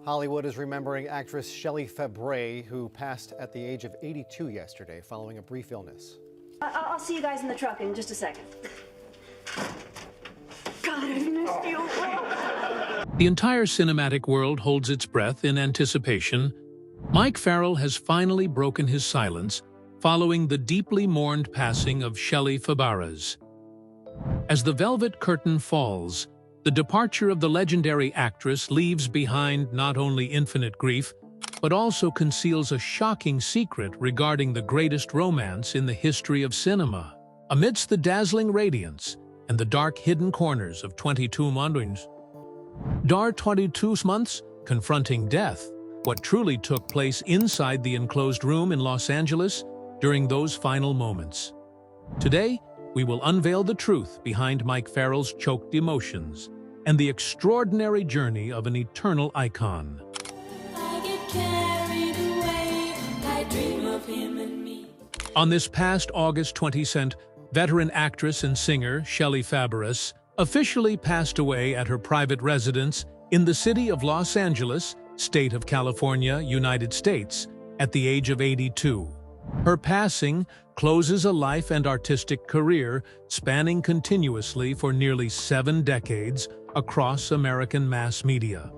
Hollywood is remembering actress Shelley Fabares, who passed at the age of 82 yesterday following a brief illness. I'll see you guys in the truck in just a second. God, I missed you. The entire cinematic world holds its breath in anticipation. Mike Farrell has finally broken his silence following the deeply mourned passing of Shelley Fabares. As the velvet curtain falls, the departure of the legendary actress leaves behind not only infinite grief, but also conceals a shocking secret regarding the greatest romance in the history of cinema. Amidst the dazzling radiance and the dark hidden corners of 22 months confronting death, what truly took place inside the enclosed room in Los Angeles during those final moments. Today, we will unveil the truth behind Mike Farrell's choked emotions and the extraordinary journey of an eternal icon. I get carried away, I dream of him and me. On this past August 20th, veteran actress and singer Shelley Fabares officially passed away at her private residence in the city of Los Angeles, state of California, United States, at the age of 82. Her passing closes a life and artistic career spanning continuously for nearly 7 decades across American mass media.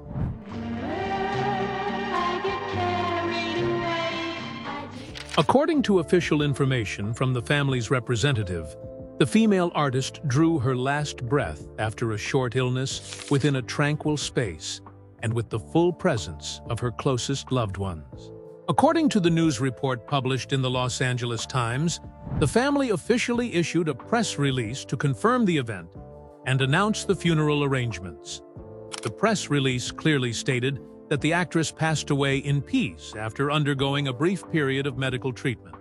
According to official information from the family's representative, the female artist drew her last breath after a short illness within a tranquil space and with the full presence of her closest loved ones. According to the news report published in the Los Angeles Times, the family officially issued a press release to confirm the event and announce the funeral arrangements. The press release clearly stated that the actress passed away in peace after undergoing a brief period of medical treatment.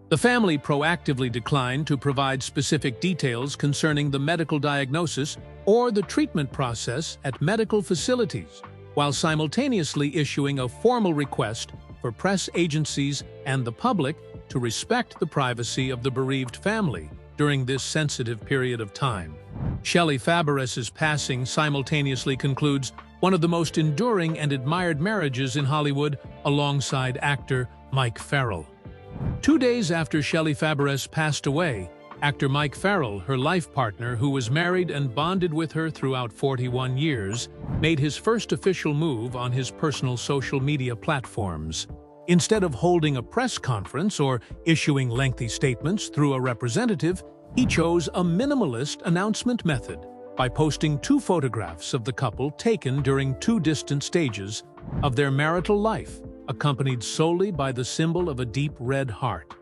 The family proactively declined to provide specific details concerning the medical diagnosis or the treatment process at medical facilities, while simultaneously issuing a formal request for press agencies and the public to respect the privacy of the bereaved family during this sensitive period of time. Shelley Fabares' passing simultaneously concludes one of the most enduring and admired marriages in Hollywood alongside actor Mike Farrell. 2 days after Shelley Fabares passed away, actor Mike Farrell, her life partner who was married and bonded with her throughout 41 years, made his first official move on his personal social media platforms. Instead of holding a press conference or issuing lengthy statements through a representative, he chose a minimalist announcement method by posting 2 photographs of the couple taken during 2 distant stages of their marital life, accompanied solely by the symbol of a deep red heart.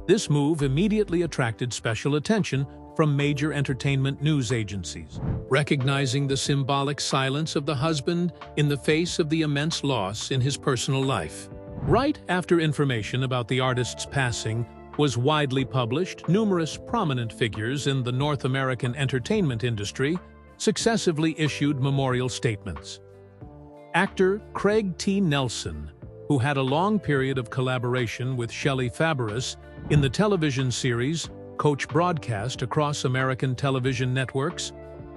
This move immediately attracted special attention from major entertainment news agencies, recognizing the symbolic silence of the husband in the face of the immense loss in his personal life. Right after information about the artist's passing was widely published, numerous prominent figures in the North American entertainment industry successively issued memorial statements. Actor Craig T. Nelson, who had a long period of collaboration with Shelley Fabares in the television series Coach broadcast across American television networks,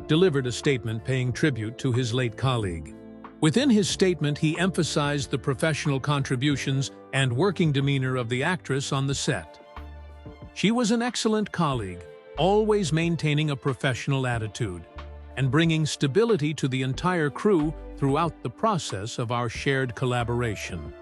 delivered a statement paying tribute to his late colleague. Within his statement, he emphasized the professional contributions and working demeanor of the actress on the set. She was an excellent colleague, always maintaining a professional attitude and bringing stability to the entire crew throughout the process of our shared collaboration.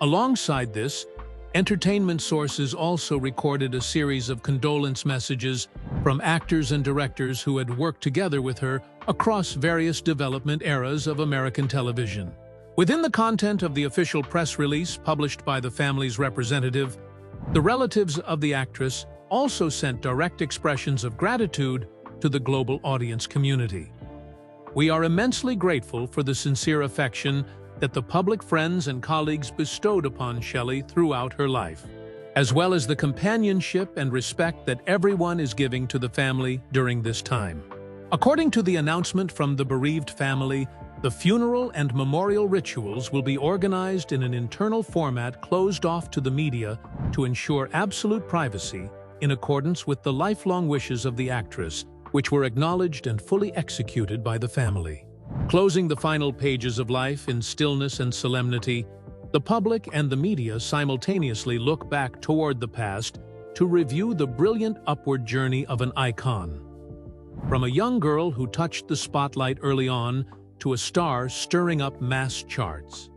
Alongside this, entertainment sources also recorded a series of condolence messages from actors and directors who had worked together with her across various development eras of American television. Within the content of the official press release published by the family's representative, the relatives of the actress also sent direct expressions of gratitude to the global audience community. We are immensely grateful for the sincere affection that the public friends and colleagues bestowed upon Shelley throughout her life, as well as the companionship and respect that everyone is giving to the family during this time. According to the announcement from the bereaved family, the funeral and memorial rituals will be organized in an internal format closed off to the media to ensure absolute privacy in accordance with the lifelong wishes of the actress, which were acknowledged and fully executed by the family. Closing the final pages of life in stillness and solemnity, the public and the media simultaneously look back toward the past to review the brilliant upward journey of an icon. From a young girl who touched the spotlight early on to a star stirring up mass charts.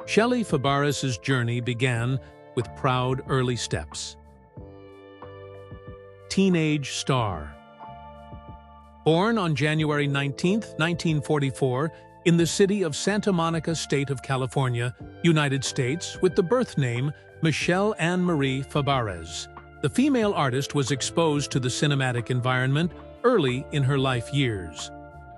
Shelley Fabares' journey began with proud early steps. Teenage star. Born on January 19, 1944, in the city of Santa Monica, state of California, United States, with the birth name Michelle Anne Marie Fabares, the female artist was exposed to the cinematic environment early in her life years.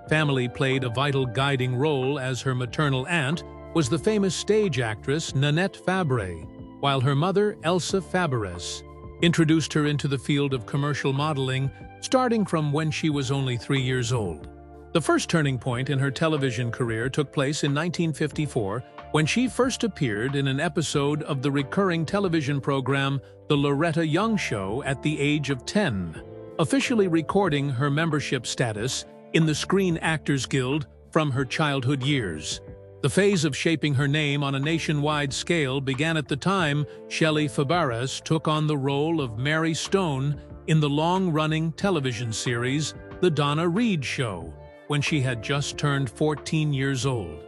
Family played a vital guiding role, as her maternal aunt was the famous stage actress Nanette Fabre, while her mother, Elsa Fabares, introduced her into the field of commercial modeling starting from when she was only 3 years old. The first turning point in her television career took place in 1954 when she first appeared in an episode of the recurring television program The Loretta Young Show at the age of 10, officially recording her membership status in the Screen Actors Guild from her childhood years. The phase of shaping her name on a nationwide scale began at the time Shelley Fabares took on the role of Mary Stone in the long-running television series The Donna Reed Show, when she had just turned 14 years old.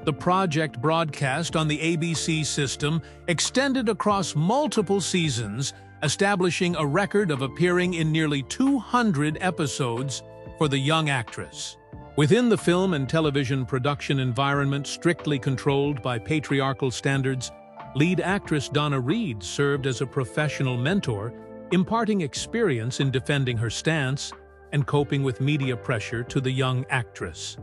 The project, broadcast on the ABC system, extended across multiple seasons, establishing a record of appearing in nearly 200 episodes for the young actress. Within the film and television production environment strictly controlled by patriarchal standards, lead actress Donna Reed served as a professional mentor, imparting experience in defending her stance and coping with media pressure to the young actress.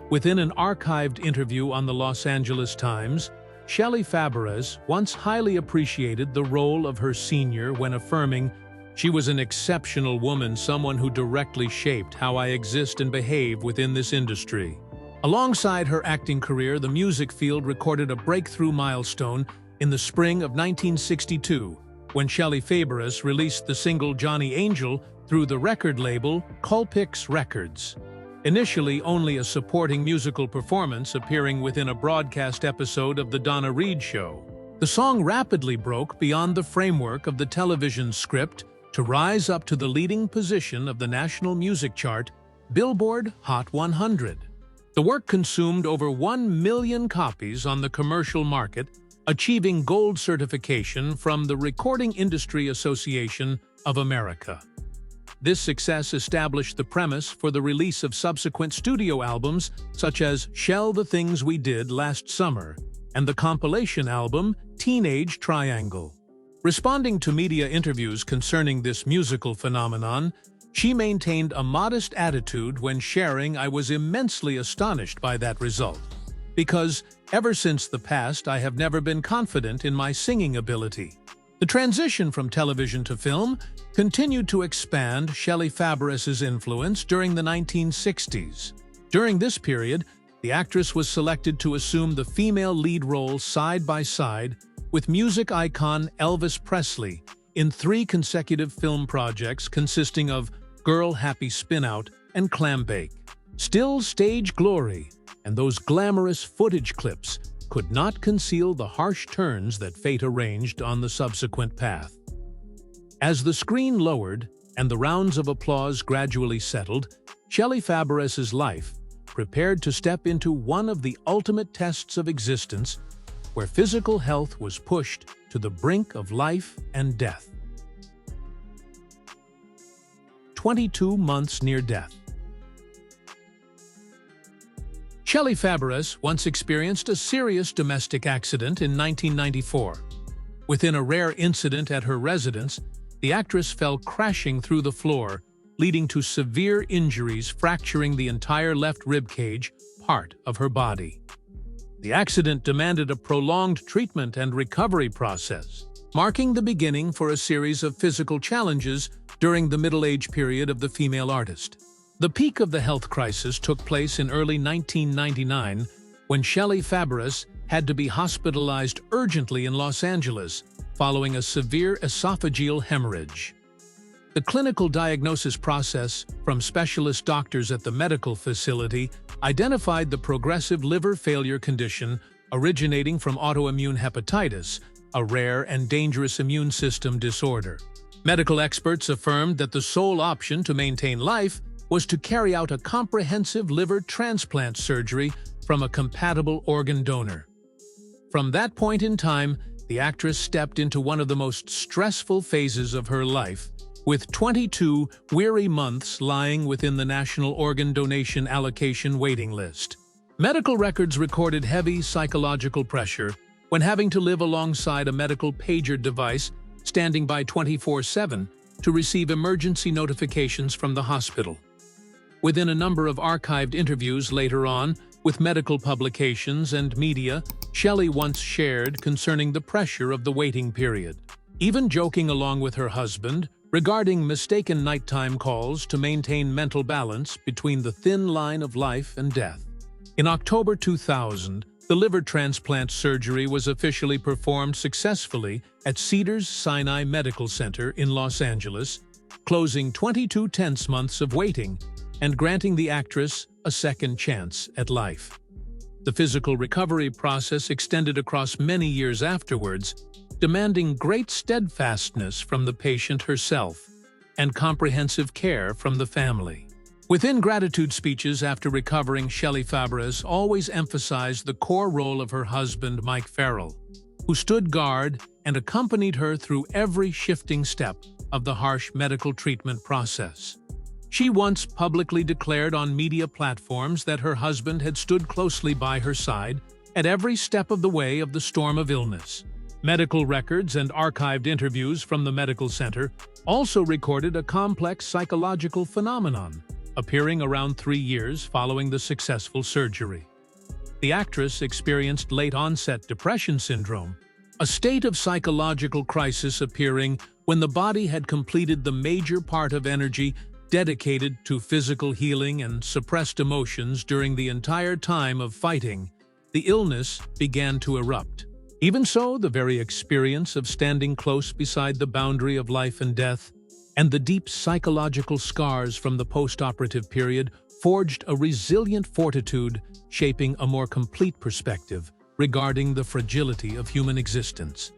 Within an archived interview on the Los Angeles Times, Shelley Fabares once highly appreciated the role of her senior when affirming, "She was an exceptional woman, someone who directly shaped how I exist and behave within this industry." Alongside her acting career, the music field recorded a breakthrough milestone in the spring of 1962, when Shelley Fabares released the single Johnny Angel through the record label Colpix Records. Initially only a supporting musical performance appearing within a broadcast episode of The Donna Reed Show, the song rapidly broke beyond the framework of the television script to rise up to the leading position of the national music chart, Billboard Hot 100. The work consumed over 1 million copies on the commercial market, achieving gold certification from the Recording Industry Association of America. This success established the premise for the release of subsequent studio albums such as Shell the Things We Did Last Summer and the compilation album Teenage Triangle. Responding to media interviews concerning this musical phenomenon, she maintained a modest attitude when sharing, "I was immensely astonished by that result, because ever since the past I have never been confident in my singing ability." The transition from television to film continued to expand Shelley Fabares' influence during the 1960s. During this period, the actress was selected to assume the female lead role side by side with music icon Elvis Presley in 3 consecutive film projects consisting of Girl Happy Spinout and Clambake. Still stage glory, and those glamorous footage clips could not conceal the harsh turns that fate arranged on the subsequent path. As the screen lowered and the rounds of applause gradually settled, Shelley Fabares' life prepared to step into one of the ultimate tests of existence, where physical health was pushed to the brink of life and death. 22 months near death. Shelley Fabares once experienced a serious domestic accident in 1994. Within a rare incident at her residence, the actress fell crashing through the floor, leading to severe injuries fracturing the entire left rib cage, part of her body. The accident demanded a prolonged treatment and recovery process, marking the beginning for a series of physical challenges during the middle-age period of the female artist. The peak of the health crisis took place in early 1999 when Shelley Fabares had to be hospitalized urgently in Los Angeles following a severe esophageal hemorrhage. The clinical diagnosis process from specialist doctors at the medical facility identified the progressive liver failure condition originating from autoimmune hepatitis, a rare and dangerous immune system disorder. Medical experts affirmed that the sole option to maintain life was to carry out a comprehensive liver transplant surgery from a compatible organ donor. From that point in time, the actress stepped into one of the most stressful phases of her life, with 22 weary months lying within the National Organ Donation Allocation waiting list. Medical records recorded heavy psychological pressure when having to live alongside a medical pager device standing by 24/7 to receive emergency notifications from the hospital. Within a number of archived interviews later on, with medical publications and media, Shelley once shared concerning the pressure of the waiting period, even joking along with her husband regarding mistaken nighttime calls to maintain mental balance between the thin line of life and death. In October 2000, the liver transplant surgery was officially performed successfully at Cedars-Sinai Medical Center in Los Angeles, closing 22 tense months of waiting and granting the actress a second chance at life. The physical recovery process extended across many years afterwards, demanding great steadfastness from the patient herself and comprehensive care from the family. Within gratitude speeches after recovering, Shelley Fabares always emphasized the core role of her husband, Mike Farrell, who stood guard and accompanied her through every shifting step of the harsh medical treatment process. She once publicly declared on media platforms that her husband had stood closely by her side at every step of the way of the storm of illness. Medical records and archived interviews from the medical center also recorded a complex psychological phenomenon, appearing around 3 years following the successful surgery. The actress experienced late-onset depression syndrome, a state of psychological crisis appearing when the body had completed the major part of energy dedicated to physical healing and suppressed emotions during the entire time of fighting. The illness began to erupt. Even so, the very experience of standing close beside the boundary of life and death and the deep psychological scars from the post-operative period forged a resilient fortitude, shaping a more complete perspective regarding the fragility of human existence.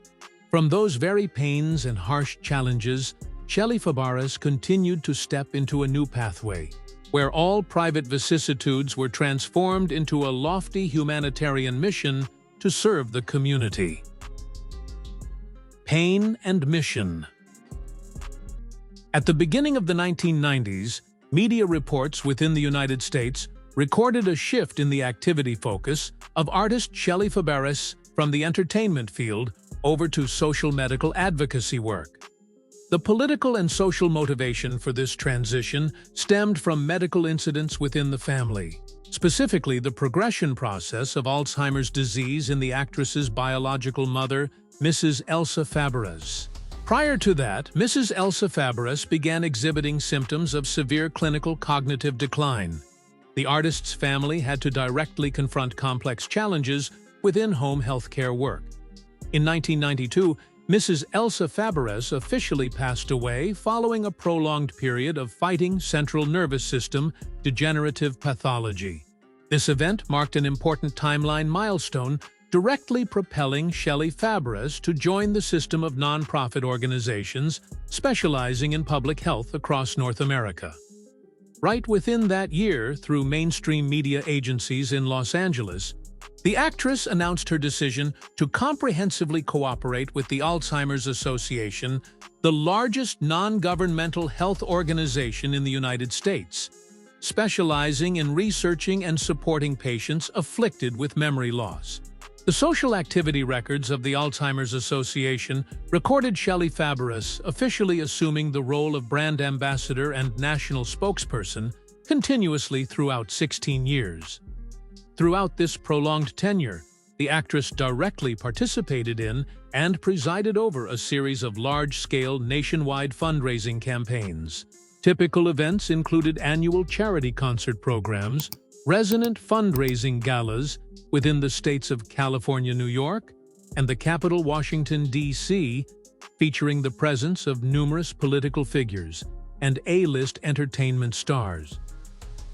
From those very pains and harsh challenges, Shelley Fabares continued to step into a new pathway, where all private vicissitudes were transformed into a lofty humanitarian mission to serve the community. Pain and mission. At the beginning of the 1990s, media reports within the United States recorded a shift in the activity focus of artist Shelley Fabares from the entertainment field over to social medical advocacy work. The political and social motivation for this transition stemmed from medical incidents within the family, specifically the progression process of Alzheimer's disease in the actress's biological mother, Mrs. Elsa Fabares. Prior to that, Mrs. Elsa Fabares began exhibiting symptoms of severe clinical cognitive decline. The artist's family had to directly confront complex challenges within home healthcare work. In 1992, Mrs. Elsa Fabares officially passed away following a prolonged period of fighting central nervous system degenerative pathology. This event marked an important timeline milestone, directly propelling Shelley Fabares to join the system of nonprofit organizations specializing in public health across North America. Right within that year, through mainstream media agencies in Los Angeles, the actress announced her decision to comprehensively cooperate with the Alzheimer's Association, the largest non-governmental health organization in the United States, specializing in researching and supporting patients afflicted with memory loss. The social activity records of the Alzheimer's Association recorded Shelley Fabares officially assuming the role of brand ambassador and national spokesperson continuously throughout 16 years. Throughout this prolonged tenure, the actress directly participated in and presided over a series of large-scale nationwide fundraising campaigns. Typical events included annual charity concert programs, resonant fundraising galas within the states of California, New York, and the capital Washington, D.C., featuring the presence of numerous political figures and A-list entertainment stars.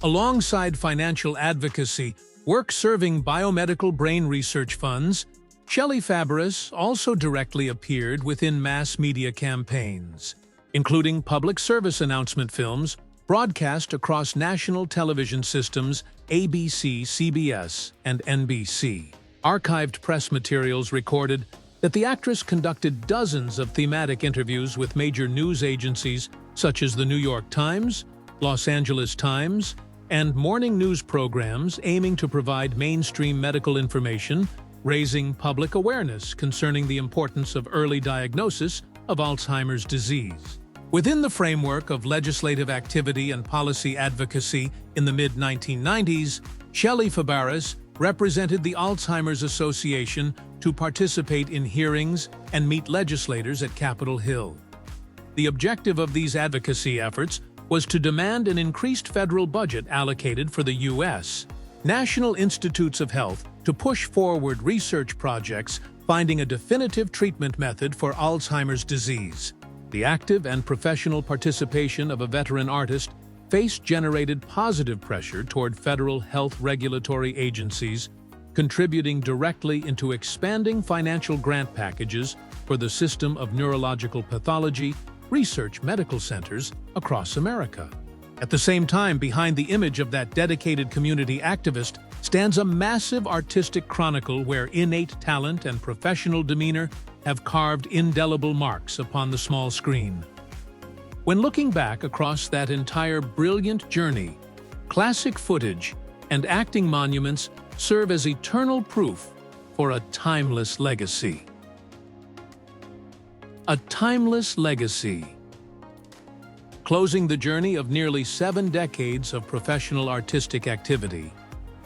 Alongside financial advocacy, work serving biomedical brain research funds, Shelley Fabares also directly appeared within mass media campaigns, including public service announcement films broadcast across national television systems ABC, CBS, and NBC. Archived press materials recorded that the actress conducted dozens of thematic interviews with major news agencies such as the New York Times, Los Angeles Times, and morning news programs aiming to provide mainstream medical information, raising public awareness concerning the importance of early diagnosis of Alzheimer's disease. Within the framework of legislative activity and policy advocacy in the mid-1990s, Shelley Fabares represented the Alzheimer's Association to participate in hearings and meet legislators at Capitol Hill. The objective of these advocacy efforts was to demand an increased federal budget allocated for the U.S. National Institutes of Health to push forward research projects finding a definitive treatment method for Alzheimer's disease. The active and professional participation of a veteran artist generated positive pressure toward federal health regulatory agencies, contributing directly into expanding financial grant packages for the system of neurological pathology research medical centers across America. At the same time, behind the image of that dedicated community activist stands a massive artistic chronicle where innate talent and professional demeanor have carved indelible marks upon the small screen. When looking back across that entire brilliant journey, classic footage and acting monuments serve as eternal proof for a timeless legacy. A timeless legacy. Closing the journey of nearly 7 decades of professional artistic activity,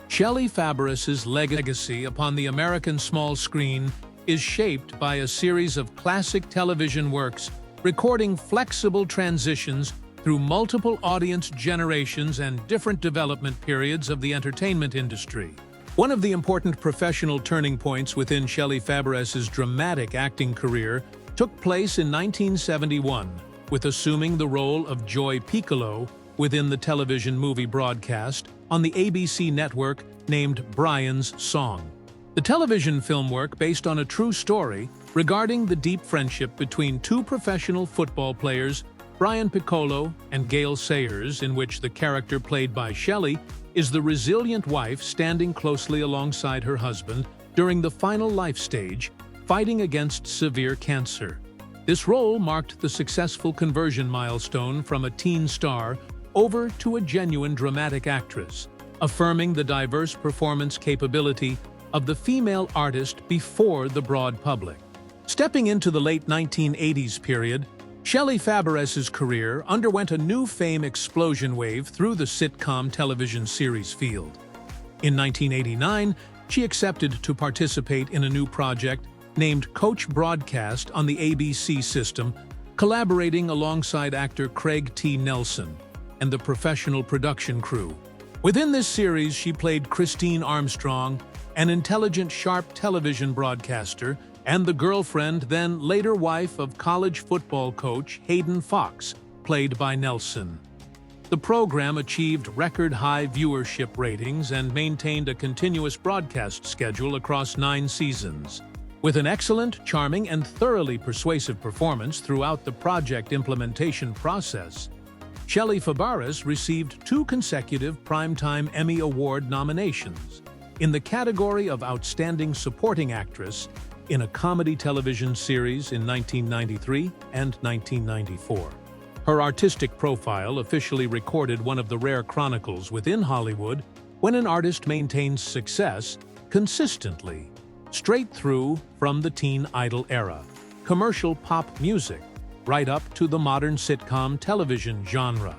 Shelley Fabares' legacy upon the American small screen is shaped by a series of classic television works recording flexible transitions through multiple audience generations and different development periods of the entertainment industry. One of the important professional turning points within Shelley Fabares' dramatic acting career took place in 1971, with assuming the role of Joy Piccolo within the television movie broadcast on the ABC network named Brian's Song. The television film work based on a true story regarding the deep friendship between 2 professional football players, Brian Piccolo and Gail Sayers, in which the character played by Shelley is the resilient wife standing closely alongside her husband during the final life stage, fighting against severe cancer. This role marked the successful conversion milestone from a teen star over to a genuine dramatic actress, affirming the diverse performance capability of the female artist before the broad public. Stepping into the late 1980s period, Shelley Fabares' career underwent a new fame explosion wave through the sitcom television series field. In 1989, she accepted to participate in a new project named Coach Broadcast on the ABC system, collaborating alongside actor Craig T. Nelson and the professional production crew. Within this series, she played Christine Armstrong, an intelligent, sharp television broadcaster, and the girlfriend, then later wife of college football coach Hayden Fox, played by Nelson. The program achieved record-high viewership ratings and maintained a continuous broadcast schedule across 9 seasons. With an excellent, charming, and thoroughly persuasive performance throughout the project implementation process, Shelley Fabares received 2 consecutive Primetime Emmy Award nominations in the category of Outstanding Supporting Actress in a comedy television series in 1993 and 1994. Her artistic profile officially recorded one of the rare chronicles within Hollywood when an artist maintains success consistently, straight through from the teen idol era, commercial pop music, right up to the modern sitcom television genre.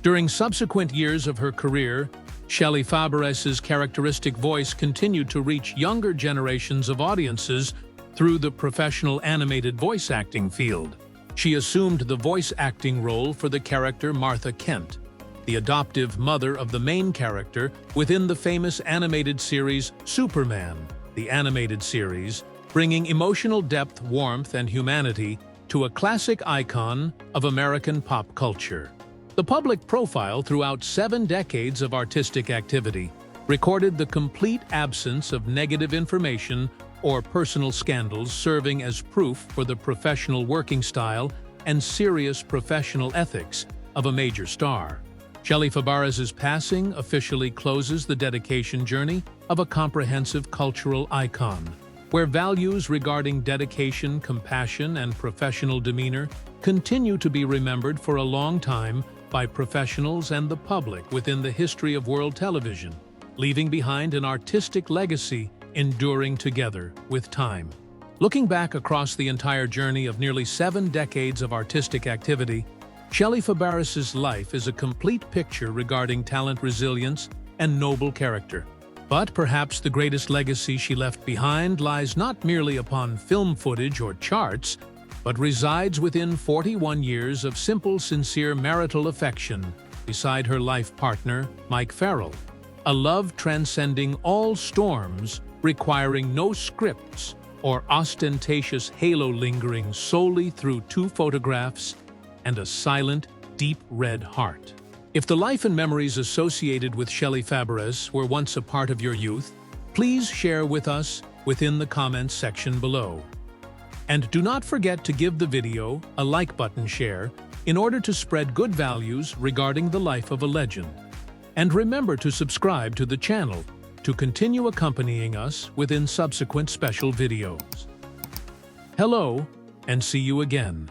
During subsequent years of her career, Shelley Fabares' characteristic voice continued to reach younger generations of audiences through the professional animated voice acting field. She assumed the voice acting role for the character Martha Kent, the adoptive mother of the main character within the famous animated series Superman, the animated series, bringing emotional depth, warmth, and humanity to a classic icon of American pop culture. The public profile throughout 7 decades of artistic activity recorded the complete absence of negative information or personal scandals, serving as proof for the professional working style and serious professional ethics of a major star. Shelley Fabares' passing officially closes the dedication journey of a comprehensive cultural icon, where values regarding dedication, compassion, and professional demeanor continue to be remembered for a long time by professionals and the public within the history of world television, leaving behind an artistic legacy enduring together with time. Looking back across the entire journey of nearly 7 decades of artistic activity, Shelley Fabares' life is a complete picture regarding talent, resilience, and noble character. But perhaps the greatest legacy she left behind lies not merely upon film footage or charts, but resides within 41 years of simple, sincere marital affection beside her life partner, Mike Farrell. A love transcending all storms, requiring no scripts or ostentatious halo, lingering solely through 2 photographs and a silent, deep red heart. If the life and memories associated with Shelley Fabares were once a part of your youth, please share with us within the comments section below. And do not forget to give the video a like button share in order to spread good values regarding the life of a legend. And remember to subscribe to the channel to continue accompanying us within subsequent special videos. Hello, and see you again.